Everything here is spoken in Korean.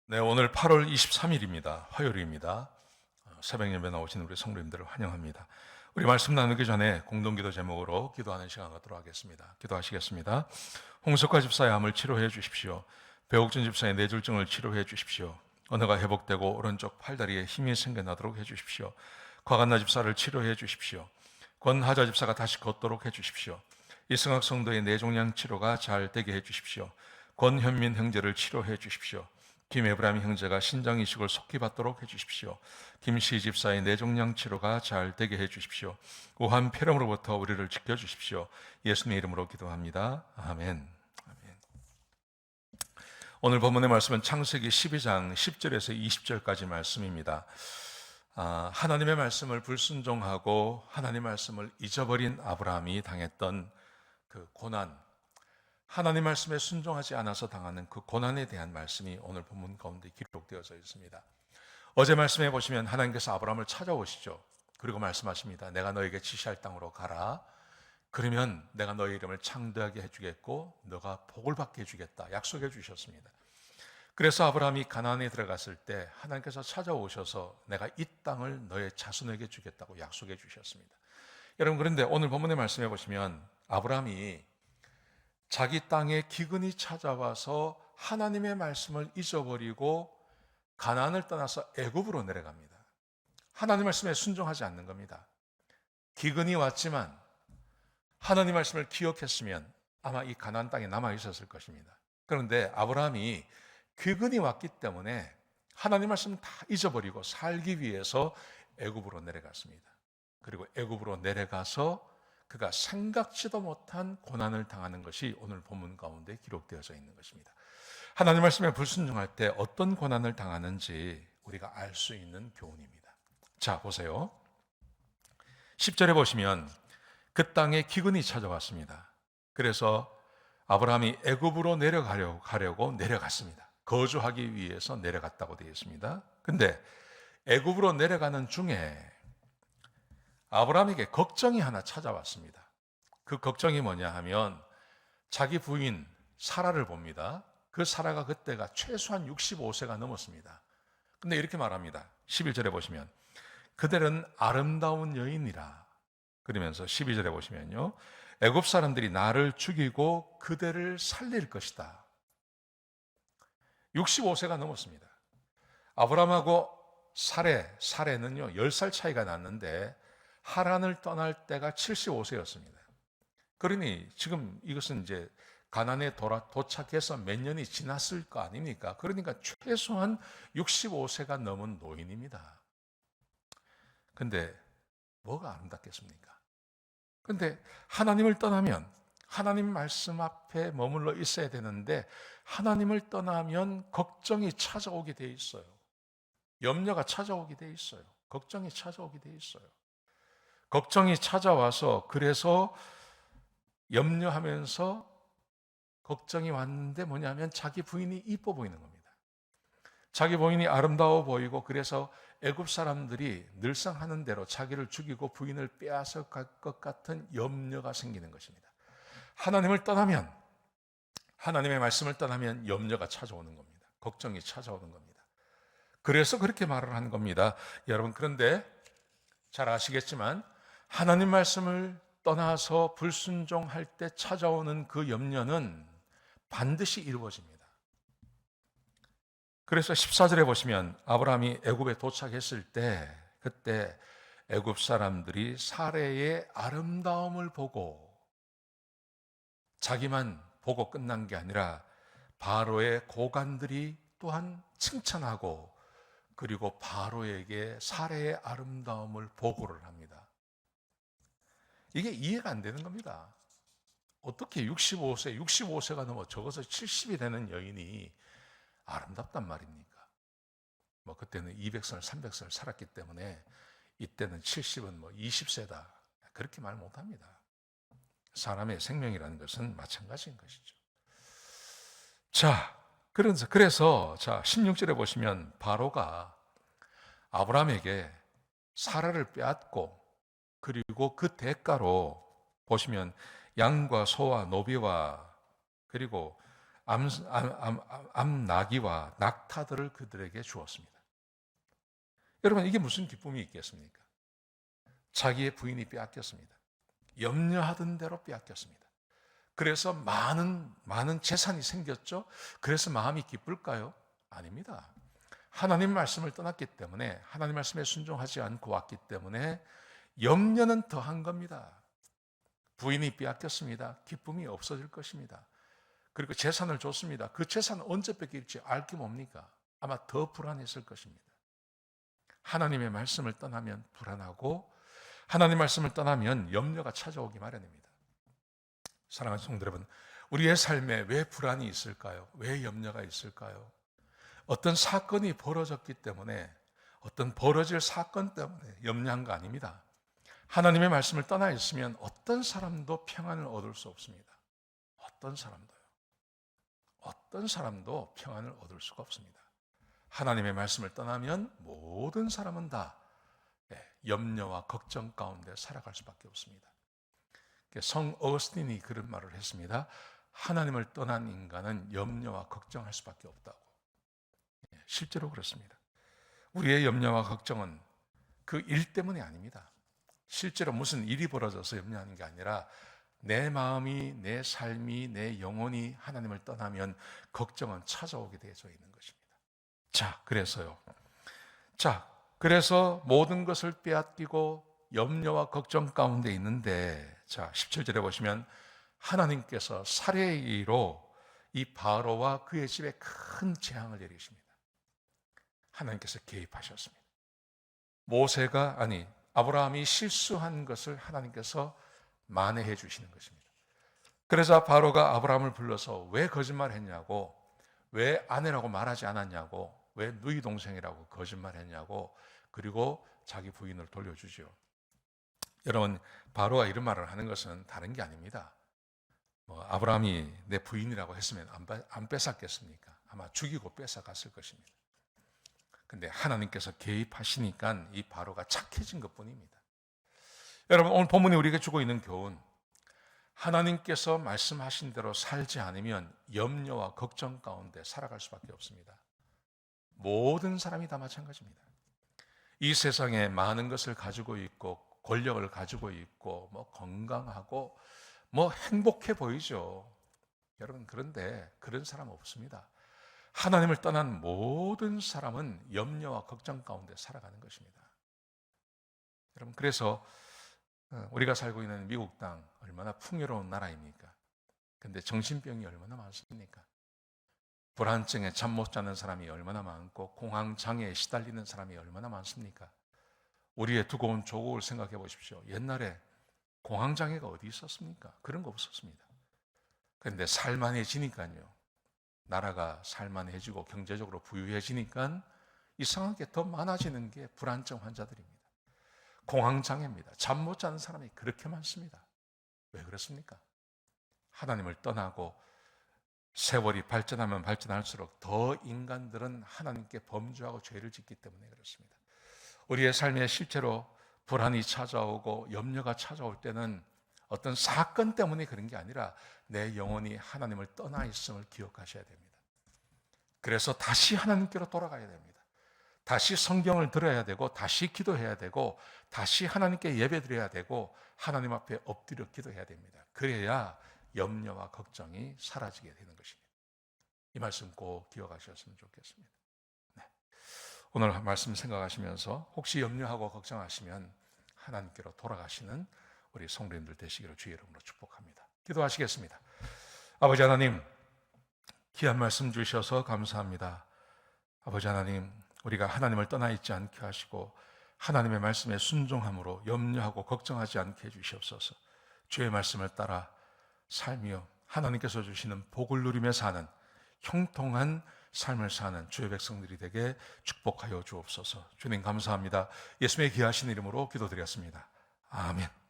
네, 오늘 8월 23일입니다. 화요일입니다. 새벽 예배 나오신 우리 성도님들을 환영합니다. 우리 말씀 나누기 전에 공동기도 제목으로 기도하는 시간 갖도록 하겠습니다. 기도하시겠습니다. 홍석화 집사의 암을 치료해 주십시오. 배옥준 집사의 뇌졸중을 치료해 주십시오. 언어가 회복되고 오른쪽 팔다리에 힘이 생겨나도록 해 주십시오. 과간나 집사를 치료해 주십시오. 권하자 집사가 다시 걷도록 해 주십시오. 이승학 성도의 뇌종양 치료가 잘 되게 해 주십시오. 권현민 형제를 치료해 주십시오. 김에브라임 형제가 신장 이식을 속히 받도록 해주십시오. 김시 집사의 뇌종양 치료가 잘 되게 해주십시오. 우한 폐렴으로부터 우리를 지켜주십시오. 예수님의 이름으로 기도합니다. 아멘. 아멘. 오늘 본문의 말씀은 창세기 12장 10절에서 20절까지 말씀입니다. 하나님의 말씀을 불순종하고 하나님의 말씀을 잊어버린 아브라함이 당했던 그 고난, 하나님 말씀에 순종하지 않아서 당하는 그 고난에 대한 말씀이 오늘 본문 가운데 기록되어져 있습니다. 어제 말씀해 보시면 하나님께서 아브라함을 찾아오시죠. 그리고 말씀하십니다. 내가 너에게 지시할 땅으로 가라. 그러면 내가 너의 이름을 창대하게 해주겠고 너가 복을 받게 해주겠다. 약속해 주셨습니다. 그래서 아브라함이 가나안에 들어갔을 때 하나님께서 찾아오셔서 내가 이 땅을 너의 자손에게 주겠다고 약속해 주셨습니다. 여러분, 그런데 오늘 본문의 말씀해 보시면 아브라함이 자기 땅에 기근이 찾아와서 하나님의 말씀을 잊어버리고 가나안을 떠나서 애굽으로 내려갑니다. 하나님 말씀에 순종하지 않는 겁니다. 기근이 왔지만 하나님 말씀을 기억했으면 아마 이 가나안 땅에 남아 있었을 것입니다. 그런데 아브라함이 기근이 왔기 때문에 하나님 말씀을 다 잊어버리고 살기 위해서 애굽으로 내려갔습니다. 그리고 애굽으로 내려가서 그가 생각지도 못한 고난을 당하는 것이 오늘 본문 가운데 기록되어져 있는 것입니다. 하나님 말씀에 불순종할 때 어떤 고난을 당하는지 우리가 알 수 있는 교훈입니다. 자, 보세요. 10절에 보시면 그 땅에 기근이 찾아왔습니다. 그래서 아브라함이 애굽으로 가려고 내려갔습니다. 거주하기 위해서 내려갔다고 되어 있습니다. 근데 애굽으로 내려가는 중에 아브라함에게 걱정이 하나 찾아왔습니다. 그 걱정이 뭐냐 하면 자기 부인 사라를 봅니다. 그 사라가 그때가 최소한 65세가 넘었습니다. 근데 이렇게 말합니다. 11절에 보시면 그들은 아름다운 여인이라. 그러면서 12절에 보시면요. 애굽 사람들이 나를 죽이고 그들을 살릴 것이다. 65세가 넘었습니다. 아브라함하고 사레는요 10살 차이가 났는데 하란을 떠날 때가 75세였습니다. 그러니 지금 이것은 이제 가나안에 도착해서 몇 년이 지났을 거 아닙니까? 그러니까 최소한 65세가 넘은 노인입니다. 근데 뭐가 아름답겠습니까? 근데 하나님을 떠나면 하나님 말씀 앞에 머물러 있어야 되는데 하나님을 떠나면 걱정이 찾아오게 돼 있어요. 염려가 찾아오게 돼 있어요. 걱정이 찾아오게 돼 있어요. 걱정이 찾아와서 그래서 염려하면서 걱정이 왔는데 뭐냐면 자기 부인이 이뻐 보이는 겁니다. 자기 부인이 아름다워 보이고 그래서 애굽 사람들이 늘상 하는 대로 자기를 죽이고 부인을 빼앗아 갈 것 같은 염려가 생기는 것입니다. 하나님을 떠나면 하나님의 말씀을 떠나면 염려가 찾아오는 겁니다. 걱정이 찾아오는 겁니다. 그래서 그렇게 말을 한 겁니다. 여러분, 그런데 잘 아시겠지만 하나님 말씀을 떠나서 불순종할 때 찾아오는 그 염려는 반드시 이루어집니다. 그래서 14절에 보시면 아브라함이 애굽에 도착했을 때 그때 애굽 사람들이 사레의 아름다움을 보고 자기만 보고 끝난 게 아니라 바로의 고관들이 또한 칭찬하고 그리고 바로에게 사레의 아름다움을 보고를 합니다. 이게 이해가 안 되는 겁니다. 어떻게 65세가 넘어 적어서 70이 되는 여인이 아름답단 말입니까? 뭐 그때는 200살, 300살 살았기 때문에 이때는 70은 뭐 20세다. 그렇게 말 못 합니다. 사람의 생명이라는 것은 마찬가지인 것이죠. 자, 그래서 16절에 보시면 바로가 아브라함에게 사라를 빼앗고 그리고 그 대가로 보시면 양과 소와 노비와 그리고 암나기와 낙타들을 그들에게 주었습니다. 여러분, 이게 무슨 기쁨이 있겠습니까? 자기의 부인이 빼앗겼습니다. 염려하던 대로 빼앗겼습니다. 그래서 많은 재산이 생겼죠. 그래서 마음이 기쁠까요? 아닙니다. 하나님 말씀을 떠났기 때문에, 하나님 말씀에 순종하지 않고 왔기 때문에 염려는 더한 겁니다. 부인이 빼앗겼습니다. 기쁨이 없어질 것입니다. 그리고 재산을 줬습니다. 그 재산은 언제 뺏길지 알 게 뭡니까? 아마 더 불안했을 것입니다. 하나님의 말씀을 떠나면 불안하고, 하나님 말씀을 떠나면 염려가 찾아오기 마련입니다. 사랑하는 성도 여러분, 우리의 삶에 왜 불안이 있을까요? 왜 염려가 있을까요? 어떤 사건이 벌어졌기 때문에, 어떤 벌어질 사건 때문에 염려한 거 아닙니다. 하나님의 말씀을 떠나 있으면 어떤 사람도 평안을 얻을 수 없습니다. 어떤 사람도 평안을 얻을 수가 없습니다. 하나님의 말씀을 떠나면 모든 사람은 다 염려와 걱정 가운데 살아갈 수밖에 없습니다. 성 어거스틴이 그런 말을 했습니다. 하나님을 떠난 인간은 염려와 걱정할 수밖에 없다고. 실제로 그렇습니다. 우리의 염려와 걱정은 그 일 때문이 아닙니다. 실제로 무슨 일이 벌어져서 염려하는 게 아니라 내 마음이, 내 삶이, 내 영혼이 하나님을 떠나면 걱정은 찾아오게 되어져 있는 것입니다. 그래서 모든 것을 빼앗기고 염려와 걱정 가운데 있는데, 17절에 보시면 하나님께서 살해의로 이 바로와 그의 집에 큰 재앙을 내리십니다. 하나님께서 개입하셨습니다. 아브라함이 실수한 것을 하나님께서 만회해 주시는 것입니다. 그래서 바로가 아브라함을 불러서 왜 거짓말했냐고, 왜 아내라고 말하지 않았냐고, 왜 누이 동생이라고 거짓말했냐고, 그리고 자기 부인을 돌려주죠. 여러분, 바로가 이런 말을 하는 것은 다른 게 아닙니다. 아브라함이 내 부인이라고 했으면 안 뺏었겠습니까? 아마 죽이고 뺏어갔을 것입니다. 근데 하나님께서 개입하시니까 이 바로가 착해진 것뿐입니다. 여러분, 오늘 본문이 우리에게 주고 있는 교훈, 하나님께서 말씀하신 대로 살지 않으면 염려와 걱정 가운데 살아갈 수밖에 없습니다. 모든 사람이 다 마찬가지입니다. 이 세상에 많은 것을 가지고 있고 권력을 가지고 있고 건강하고 행복해 보이죠. 여러분, 그런데 그런 사람 없습니다. 하나님을 떠난 모든 사람은 염려와 걱정 가운데 살아가는 것입니다. 여러분, 그래서 우리가 살고 있는 미국 땅 얼마나 풍요로운 나라입니까? 근데 정신병이 얼마나 많습니까? 불안증에 잠 못 자는 사람이 얼마나 많고 공황장애에 시달리는 사람이 얼마나 많습니까? 우리의 두고온 조국을 생각해 보십시오. 옛날에 공황장애가 어디 있었습니까? 그런 거 없었습니다. 그런데 살만해지니까요. 나라가 살만해지고 경제적으로 부유해지니까 이상하게 더 많아지는 게 불안증 환자들입니다. 공황장애입니다. 잠 못 자는 사람이 그렇게 많습니다. 왜 그렇습니까? 하나님을 떠나고 세월이 발전하면 발전할수록 더 인간들은 하나님께 범죄하고 죄를 짓기 때문에 그렇습니다. 우리의 삶에 실제로 불안이 찾아오고 염려가 찾아올 때는 어떤 사건 때문에 그런 게 아니라 내 영혼이 하나님을 떠나 있음을 기억하셔야 됩니다. 그래서 다시 하나님께로 돌아가야 됩니다. 다시 성경을 들어야 되고, 다시 기도해야 되고, 다시 하나님께 예배드려야 되고, 하나님 앞에 엎드려 기도해야 됩니다. 그래야 염려와 걱정이 사라지게 되는 것입니다. 이 말씀 꼭 기억하셨으면 좋겠습니다. 오늘 말씀 생각하시면서 혹시 염려하고 걱정하시면 하나님께로 돌아가시는 우리 성도님들 되시기를 주의 이름으로 축복합니다. 기도하시겠습니다. 아버지 하나님, 귀한 말씀 주셔서 감사합니다. 아버지 하나님, 우리가 하나님을 떠나 있지 않게 하시고 하나님의 말씀에 순종함으로 염려하고 걱정하지 않게 해주시옵소서. 주의 말씀을 따라 살며 하나님께서 주시는 복을 누리며 사는 형통한 삶을 사는 주의 백성들이 되게 축복하여 주옵소서. 주님 감사합니다. 예수님의 귀하신 이름으로 기도드렸습니다. 아멘.